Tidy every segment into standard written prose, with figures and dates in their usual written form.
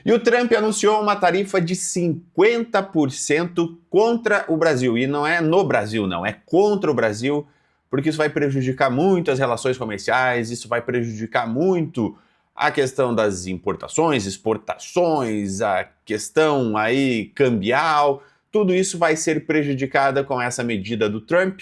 E o Trump anunciou uma tarifa de 50% contra o Brasil. E não é no Brasil, não, é contra o Brasil, porque isso vai prejudicar muito as relações comerciais, isso vai prejudicar muito a questão das importações, exportações, a questão aí cambial, tudo isso vai ser prejudicado com essa medida do Trump,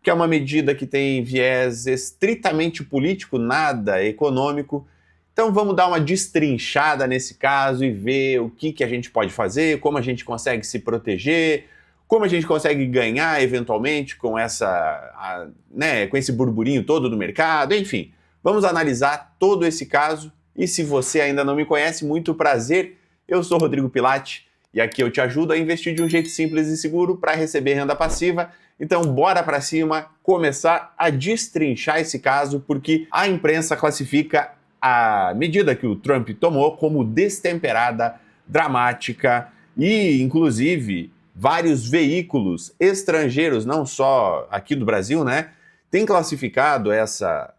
que é uma medida que tem viés estritamente político, nada econômico. Então vamos dar uma destrinchada nesse caso e ver o que a gente pode fazer, como a gente consegue se proteger, como a gente consegue ganhar eventualmente com com esse burburinho todo do mercado, enfim. Vamos analisar todo esse caso e se você ainda não me conhece, muito prazer, eu sou Rodrigo Pilati e aqui eu te ajudo a investir de um jeito simples e seguro para receber renda passiva. Então bora para cima começar a destrinchar esse caso, porque a imprensa classifica a medida que o Trump tomou como destemperada, dramática e, inclusive, vários veículos estrangeiros, não só aqui do Brasil, né, têm classificado essa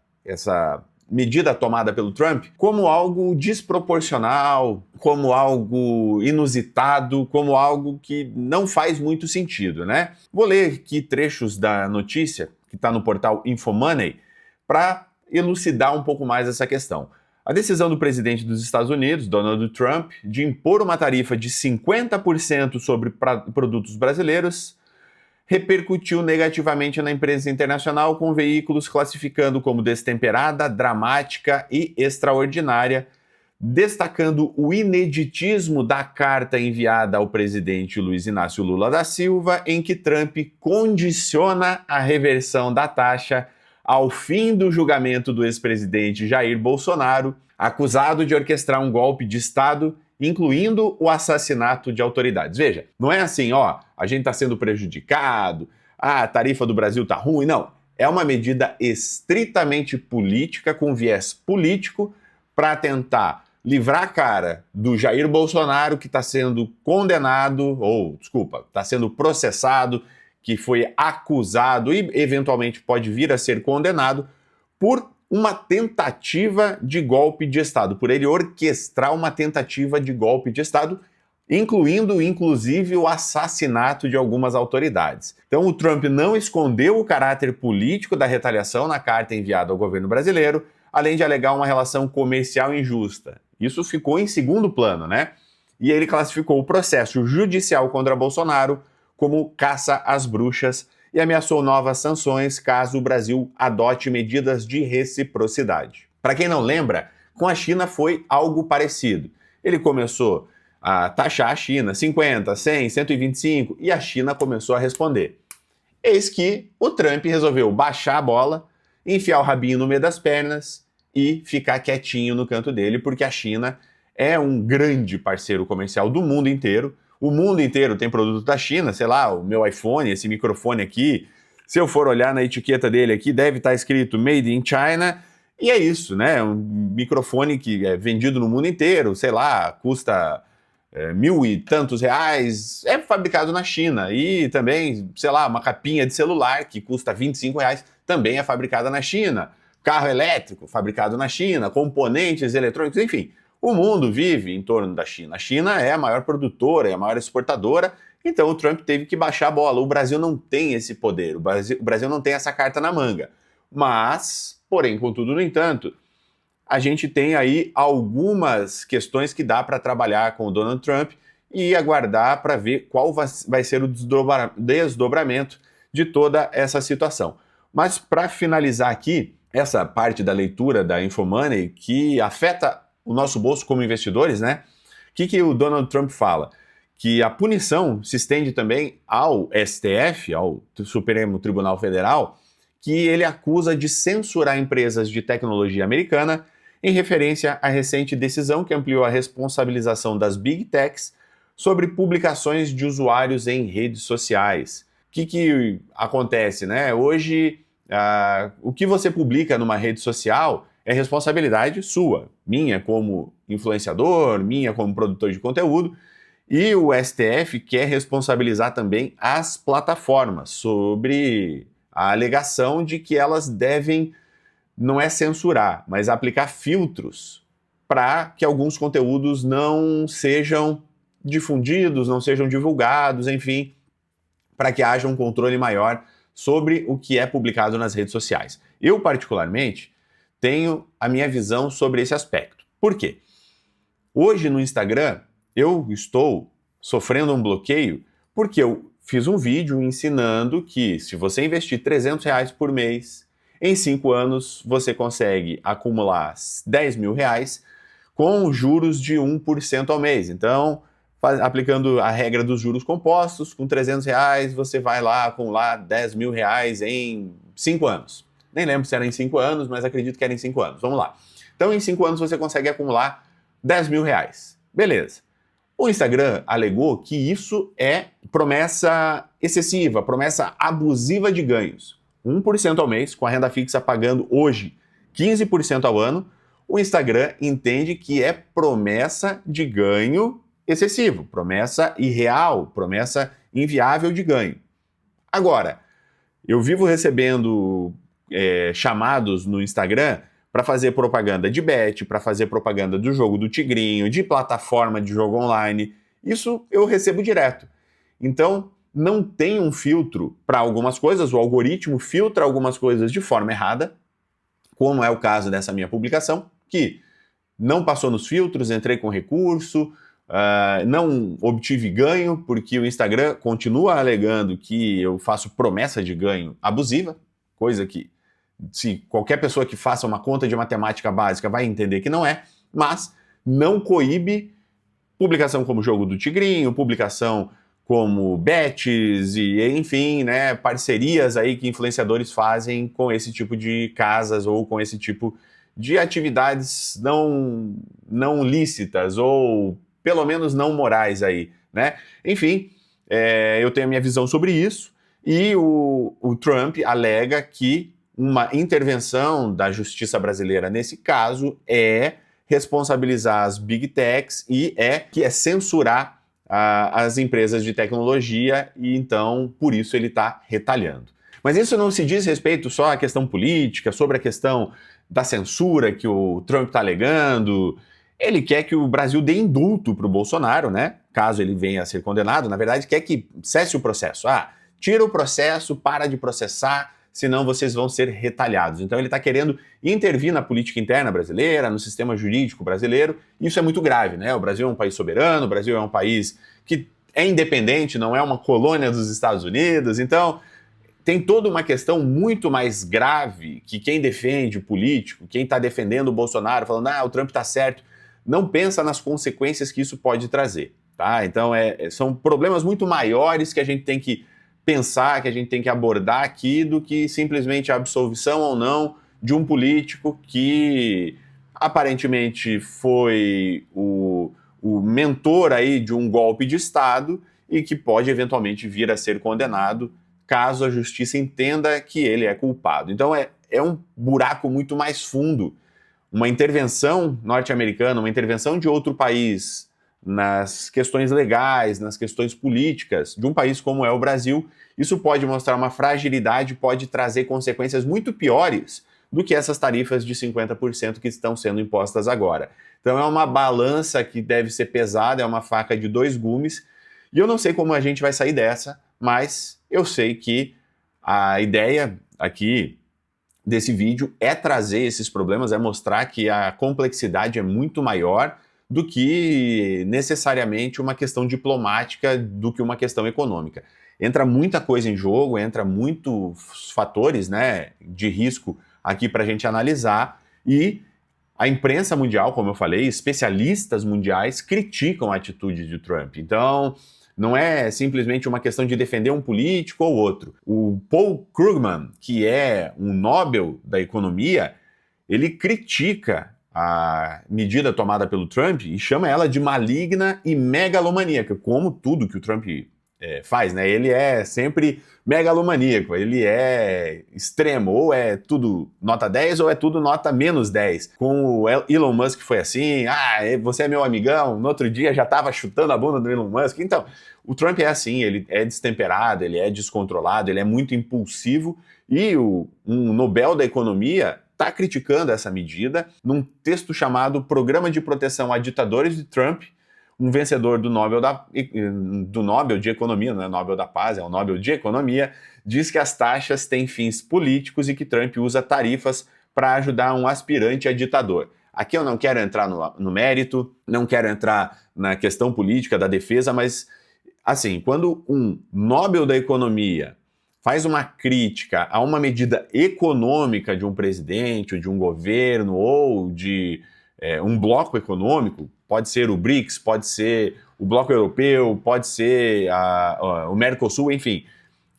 medida tomada pelo Trump como algo desproporcional, como algo inusitado, como algo que não faz muito sentido, né? Vou ler aqui trechos da notícia que está no portal Infomoney para elucidar um pouco mais essa questão. A decisão do presidente dos Estados Unidos, Donald Trump, de impor uma tarifa de 50% sobre produtos brasileiros repercutiu negativamente na imprensa internacional, com veículos classificando como destemperada, dramática e extraordinária, destacando o ineditismo da carta enviada ao presidente Luiz Inácio Lula da Silva, em que Trump condiciona a reversão da taxa ao fim do julgamento do ex-presidente Jair Bolsonaro, acusado de orquestrar um golpe de Estado, incluindo o assassinato de autoridades. Veja, não é assim, ó, a gente está sendo prejudicado, a tarifa do Brasil está ruim, não. É uma medida estritamente política, com viés político, para tentar livrar a cara do Jair Bolsonaro, que está sendo condenado, está sendo processado, que foi acusado e eventualmente pode vir a ser condenado por uma tentativa de golpe de Estado, por ele orquestrar uma tentativa de golpe de Estado, incluindo, inclusive, o assassinato de algumas autoridades. Então, o Trump não escondeu o caráter político da retaliação na carta enviada ao governo brasileiro, além de alegar uma relação comercial injusta. Isso ficou em segundo plano, né? E ele classificou o processo judicial contra Bolsonaro como caça às bruxas e ameaçou novas sanções caso o Brasil adote medidas de reciprocidade. Para quem não lembra, com a China foi algo parecido. Ele começou a taxar a China 50, 100, 125 e a China começou a responder. Eis que o Trump resolveu baixar a bola, enfiar o rabinho no meio das pernas e ficar quietinho no canto dele, porque a China é um grande parceiro comercial do mundo inteiro. O mundo inteiro tem produto da China, sei lá, o meu iPhone, esse microfone aqui, se eu for olhar na etiqueta dele aqui, deve estar escrito Made in China, e é isso, né? Um microfone que é vendido no mundo inteiro, sei lá, custa 1.000 e tantos reais, é fabricado na China. E também, sei lá, uma capinha de celular que custa 25 reais, também é fabricada na China. Carro elétrico, fabricado na China, componentes eletrônicos, enfim. O mundo vive em torno da China. A China é a maior produtora, é a maior exportadora, então o Trump teve que baixar a bola. O Brasil não tem esse poder, o Brasil não tem essa carta na manga. Mas, porém, contudo, no entanto, a gente tem aí algumas questões que dá para trabalhar com o Donald Trump e aguardar para ver qual vai ser o desdobramento de toda essa situação. Mas para finalizar aqui, essa parte da leitura da Infomoney que afeta o nosso bolso como investidores, né? O que o Donald Trump fala? Que a punição se estende também ao STF, ao Supremo Tribunal Federal, que ele acusa de censurar empresas de tecnologia americana em referência à recente decisão que ampliou a responsabilização das Big Techs sobre publicações de usuários em redes sociais. O que acontece, né? Hoje, o que você publica numa rede social é responsabilidade sua, minha como influenciador, minha como produtor de conteúdo, e o STF quer responsabilizar também as plataformas sobre a alegação de que elas devem, não é censurar, mas aplicar filtros para que alguns conteúdos não sejam difundidos, não sejam divulgados, enfim, para que haja um controle maior sobre o que é publicado nas redes sociais. Eu, particularmente, tenho a minha visão sobre esse aspecto. Por quê? Hoje no Instagram, eu estou sofrendo um bloqueio porque eu fiz um vídeo ensinando que se você investir R$ 300 por mês, em 5 anos você consegue acumular R$ 10.000 com juros de 1% ao mês. Então, aplicando a regra dos juros compostos, com R$ 300 você vai lá acumular R$ 10.000 em 5 anos. Nem lembro se era em 5 anos, mas acredito que era em 5 anos. Vamos lá. Então, em 5 anos você consegue acumular R$ 10.000. Beleza. O Instagram alegou que isso é promessa excessiva, promessa abusiva de ganhos. 1% ao mês, com a renda fixa pagando hoje 15% ao ano, o Instagram entende que é promessa de ganho excessivo, promessa irreal, promessa inviável de ganho. Agora, eu vivo recebendo chamados no Instagram para fazer propaganda de bet, para fazer propaganda do jogo do Tigrinho, de plataforma de jogo online. Isso eu recebo direto. Então, não tem um filtro para algumas coisas, o algoritmo filtra algumas coisas de forma errada, como é o caso dessa minha publicação, que não passou nos filtros, entrei com recurso, não obtive ganho, porque o Instagram continua alegando que eu faço promessa de ganho abusiva, coisa que se qualquer pessoa que faça uma conta de matemática básica vai entender que não é, mas não coíbe publicação como Jogo do Tigrinho, publicação como bets e, enfim, né, parcerias aí que influenciadores fazem com esse tipo de casas ou com esse tipo de atividades não lícitas ou pelo menos não morais aí, né? Enfim, eu tenho a minha visão sobre isso e o Trump alega que uma intervenção da justiça brasileira nesse caso é responsabilizar as big techs e que é censurar as empresas de tecnologia e então por isso ele está retalhando. Mas isso não se diz respeito só à questão política, sobre a questão da censura que o Trump está alegando. Ele quer que o Brasil dê indulto para o Bolsonaro, né? Caso ele venha a ser condenado, na verdade quer que cesse o processo. Tira o processo, para de processar, senão vocês vão ser retalhados. Então ele está querendo intervir na política interna brasileira, no sistema jurídico brasileiro, e isso é muito grave, né? O Brasil é um país soberano, o Brasil é um país que é independente, não é uma colônia dos Estados Unidos, então tem toda uma questão muito mais grave que quem defende o político, quem está defendendo o Bolsonaro, falando, o Trump está certo, não pensa nas consequências que isso pode trazer, tá? Então são problemas muito maiores que a gente tem que pensar, que a gente tem que abordar aqui, do que simplesmente a absolvição ou não de um político que aparentemente foi o mentor aí de um golpe de Estado e que pode eventualmente vir a ser condenado caso a justiça entenda que ele é culpado. Então é um buraco muito mais fundo. Uma intervenção norte-americana, uma intervenção de outro país nas questões legais, nas questões políticas de um país como é o Brasil, isso pode mostrar uma fragilidade, pode trazer consequências muito piores do que essas tarifas de 50% que estão sendo impostas agora. Então é uma balança que deve ser pesada, é uma faca de dois gumes, e eu não sei como a gente vai sair dessa, mas eu sei que a ideia aqui desse vídeo é trazer esses problemas, é mostrar que a complexidade é muito maior do que necessariamente uma questão diplomática, do que uma questão econômica. Entra muita coisa em jogo, entra muitos fatores, né, de risco aqui para a gente analisar, e a imprensa mundial, como eu falei, especialistas mundiais criticam a atitude de Trump. Então, não é simplesmente uma questão de defender um político ou outro. O Paul Krugman, que é um Nobel da economia, ele critica a medida tomada pelo Trump e chama ela de maligna e megalomaníaca, como tudo que o Trump faz, né? Ele é sempre megalomaníaco, ele é extremo, ou é tudo nota 10 ou é tudo nota menos 10. Com o Elon Musk foi assim, você é meu amigão, no outro dia já estava chutando a bunda do Elon Musk. Então, o Trump é assim, ele é destemperado, ele é descontrolado, ele é muito impulsivo, e um Nobel da economia está criticando essa medida num texto chamado Programa de Proteção a Ditadores de Trump. Um vencedor do Nobel de Economia, não é Nobel da Paz, é o Nobel de Economia, diz que as taxas têm fins políticos e que Trump usa tarifas para ajudar um aspirante a ditador. Aqui eu não quero entrar no mérito, não quero entrar na questão política da defesa, mas, assim, quando um Nobel da Economia faz uma crítica a uma medida econômica de um presidente, ou de um governo, ou de um bloco econômico, pode ser o BRICS, pode ser o bloco europeu, pode ser o Mercosul, enfim,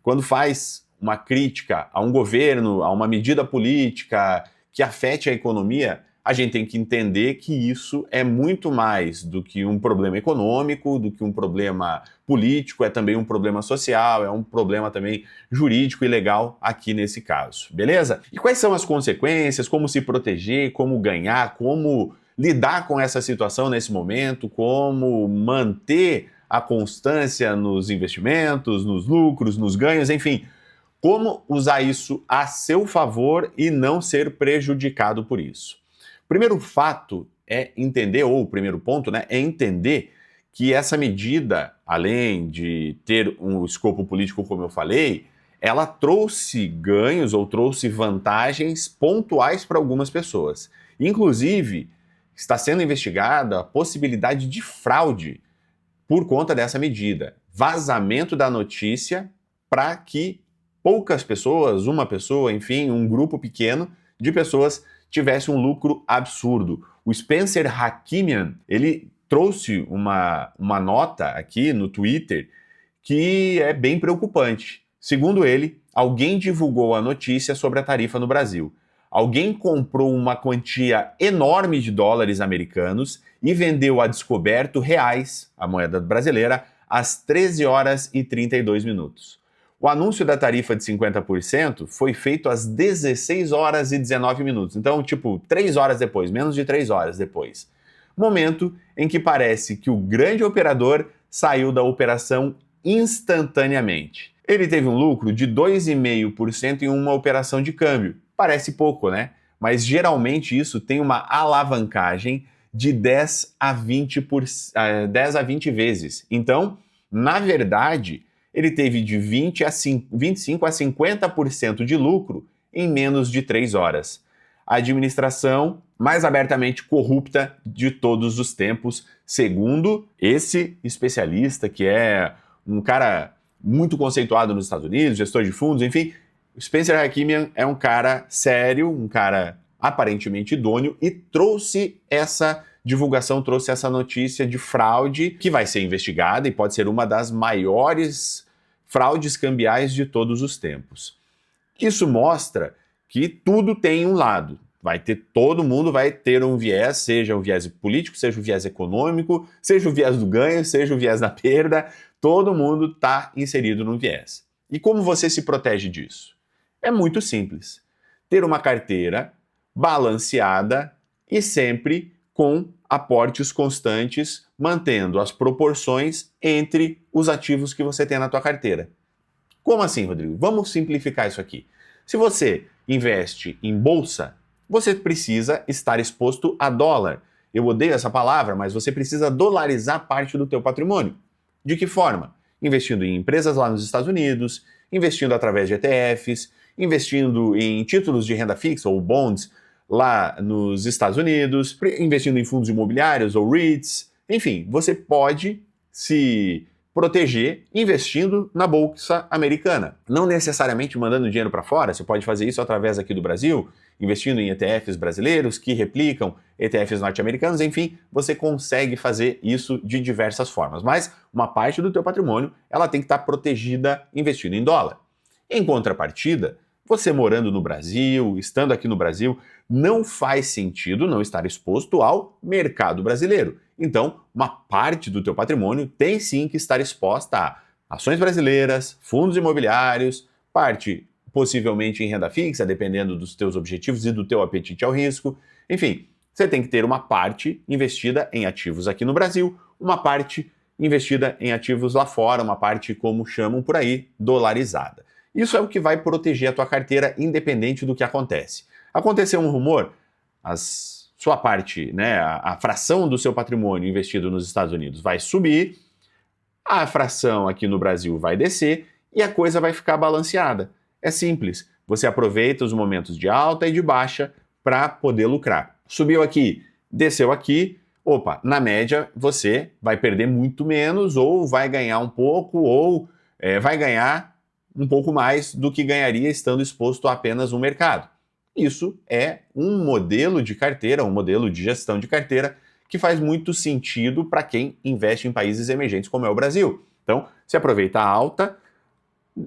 quando faz uma crítica a um governo, a uma medida política que afete a economia, a gente tem que entender que isso é muito mais do que um problema econômico, do que um problema político, é também um problema social, é um problema também jurídico e legal aqui nesse caso, beleza? E quais são as consequências, como se proteger, como ganhar, como lidar com essa situação nesse momento, como manter a constância nos investimentos, nos lucros, nos ganhos, enfim, como usar isso a seu favor e não ser prejudicado por isso. O primeiro fato é entender, ou o primeiro ponto, né, é entender que essa medida, além de ter um escopo político, como eu falei, ela trouxe ganhos ou trouxe vantagens pontuais para algumas pessoas. Inclusive, está sendo investigada a possibilidade de fraude por conta dessa medida. Vazamento da notícia para que poucas pessoas, uma pessoa, enfim, um grupo pequeno de pessoas tivesse um lucro absurdo. O Spencer Hakimian, ele trouxe uma nota aqui no Twitter que é bem preocupante. Segundo ele, alguém divulgou a notícia sobre a tarifa no Brasil. Alguém comprou uma quantia enorme de dólares americanos e vendeu a descoberto reais, a moeda brasileira, às 13 horas e 32 minutos. O anúncio da tarifa de 50% foi feito às 16 horas e 19 minutos. Então, 3 horas depois, menos de 3 horas depois. Momento em que parece que o grande operador saiu da operação instantaneamente. Ele teve um lucro de 2,5% em uma operação de câmbio. Parece pouco, né? Mas geralmente isso tem uma alavancagem de 10 a 20 vezes. Então, na verdade, ele teve de 25 a 50% de lucro em menos de 3 horas. A administração mais abertamente corrupta de todos os tempos, segundo esse especialista, que é um cara muito conceituado nos Estados Unidos, gestor de fundos, enfim. Spencer Hakimian é um cara sério, um cara aparentemente idôneo e trouxe essa divulgação, trouxe essa notícia de fraude que vai ser investigada e pode ser uma das maiores fraudes cambiais de todos os tempos. Isso mostra que tudo tem um lado. Todo mundo vai ter um viés, seja o viés político, seja o viés econômico, seja o viés do ganho, seja o viés da perda, todo mundo está inserido num viés. E como você se protege disso? É muito simples. Ter uma carteira balanceada e sempre com aportes constantes, mantendo as proporções entre os ativos que você tem na tua carteira. Como assim, Rodrigo? Vamos simplificar isso aqui. Se você investe em bolsa, você precisa estar exposto a dólar. Eu odeio essa palavra, mas você precisa dolarizar parte do teu patrimônio. De que forma? Investindo em empresas lá nos Estados Unidos, investindo através de ETFs, investindo em títulos de renda fixa ou bonds lá nos Estados Unidos, investindo em fundos imobiliários ou REITs. Enfim, você pode se proteger investindo na Bolsa Americana. Não necessariamente mandando dinheiro para fora, você pode fazer isso através aqui do Brasil, investindo em ETFs brasileiros que replicam ETFs norte-americanos, enfim, você consegue fazer isso de diversas formas. Mas uma parte do teu patrimônio, ela tem que estar protegida investindo em dólar. Em contrapartida, você morando no Brasil, estando aqui no Brasil, não faz sentido não estar exposto ao mercado brasileiro. Então, uma parte do teu patrimônio tem sim que estar exposta a ações brasileiras, fundos imobiliários, parte possivelmente em renda fixa, dependendo dos teus objetivos e do teu apetite ao risco. Enfim, você tem que ter uma parte investida em ativos aqui no Brasil, uma parte investida em ativos lá fora, uma parte, como chamam por aí, dolarizada. Isso é o que vai proteger a tua carteira independente do que acontece. Aconteceu um rumor, sua parte, né, a fração do seu patrimônio investido nos Estados Unidos vai subir, a fração aqui no Brasil vai descer e a coisa vai ficar balanceada. É simples, você aproveita os momentos de alta e de baixa para poder lucrar. Subiu aqui, desceu aqui, opa, na média você vai perder muito menos ou vai ganhar um pouco ou vai ganhar um pouco mais do que ganharia estando exposto a apenas um mercado. Isso é um modelo de carteira, um modelo de gestão de carteira que faz muito sentido para quem investe em países emergentes como é o Brasil. Então, se aproveita a alta,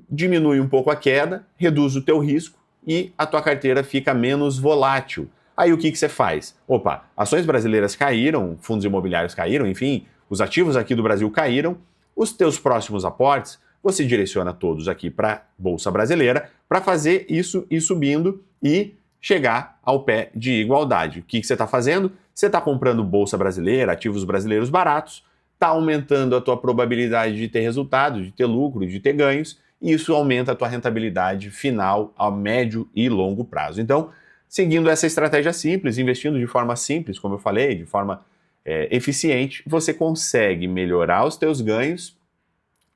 diminui um pouco a queda, reduz o teu risco e a tua carteira fica menos volátil. Aí o que você faz? Opa, ações brasileiras caíram, fundos imobiliários caíram, enfim, os ativos aqui do Brasil caíram, os teus próximos aportes você direciona todos aqui para a Bolsa Brasileira para fazer isso ir subindo e chegar ao pé de igualdade. O que você está fazendo? Você está comprando Bolsa Brasileira, ativos brasileiros baratos, está aumentando a tua probabilidade de ter resultado, de ter lucro, de ter ganhos, e isso aumenta a tua rentabilidade final a médio e longo prazo. Então, seguindo essa estratégia simples, investindo de forma simples, como eu falei, de forma eficiente, você consegue melhorar os teus ganhos,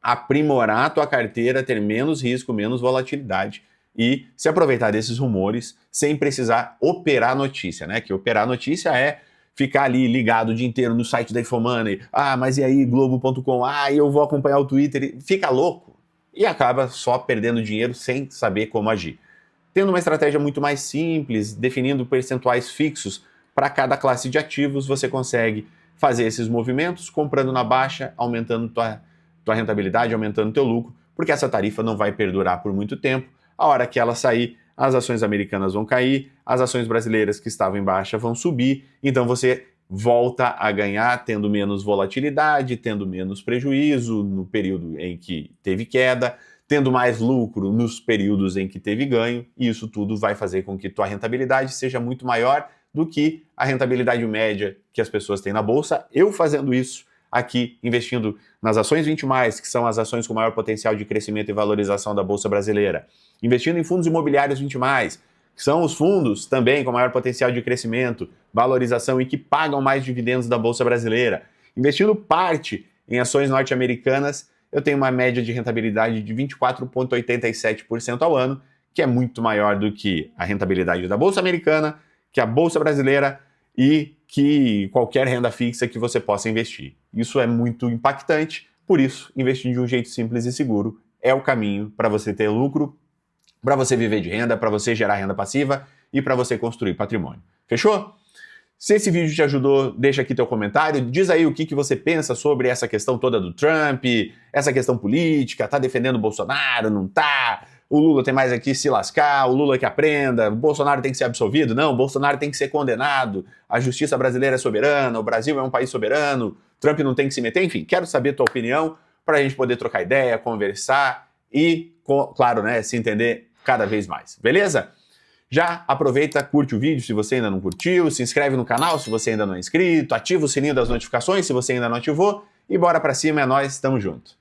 aprimorar a tua carteira, ter menos risco, menos volatilidade e se aproveitar desses rumores sem precisar operar a notícia, né? Que operar a notícia é ficar ali ligado o dia inteiro no site da Infomoney, mas e aí, Globo.com, eu vou acompanhar o Twitter, fica louco e acaba só perdendo dinheiro sem saber como agir. Tendo uma estratégia muito mais simples, definindo percentuais fixos para cada classe de ativos, você consegue fazer esses movimentos, comprando na baixa, aumentando tua rentabilidade, aumentando teu lucro, porque essa tarifa não vai perdurar por muito tempo. A hora que ela sair, as ações americanas vão cair, as ações brasileiras que estavam em baixa vão subir, então você volta a ganhar, tendo menos volatilidade, tendo menos prejuízo no período em que teve queda, tendo mais lucro nos períodos em que teve ganho, e isso tudo vai fazer com que tua rentabilidade seja muito maior do que a rentabilidade média que as pessoas têm na bolsa. Eu fazendo isso aqui, investindo nas ações 20+, que são as ações com maior potencial de crescimento e valorização da Bolsa Brasileira, investindo em fundos imobiliários 20+, que são os fundos também com maior potencial de crescimento, valorização e que pagam mais dividendos da Bolsa Brasileira, investindo parte em ações norte-americanas, eu tenho uma média de rentabilidade de 24,87% ao ano, que é muito maior do que a rentabilidade da Bolsa Americana, que a Bolsa Brasileira e que qualquer renda fixa que você possa investir. Isso é muito impactante, por isso, investir de um jeito simples e seguro é o caminho para você ter lucro, para você viver de renda, para você gerar renda passiva e para você construir patrimônio. Fechou? Se esse vídeo te ajudou, deixa aqui teu comentário, diz aí o que você pensa sobre essa questão toda do Trump, essa questão política, tá defendendo o Bolsonaro, não tá? O Lula tem mais aqui se lascar, o Lula que aprenda, o Bolsonaro tem que ser absolvido? Não, o Bolsonaro tem que ser condenado, a justiça brasileira é soberana, o Brasil é um país soberano, Trump não tem que se meter, enfim, quero saber tua opinião para a gente poder trocar ideia, conversar e, claro, né, se entender cada vez mais, beleza? Já aproveita, curte o vídeo se você ainda não curtiu, se inscreve no canal se você ainda não é inscrito, ativa o sininho das notificações se você ainda não ativou e bora pra cima, é nóis, tamo junto.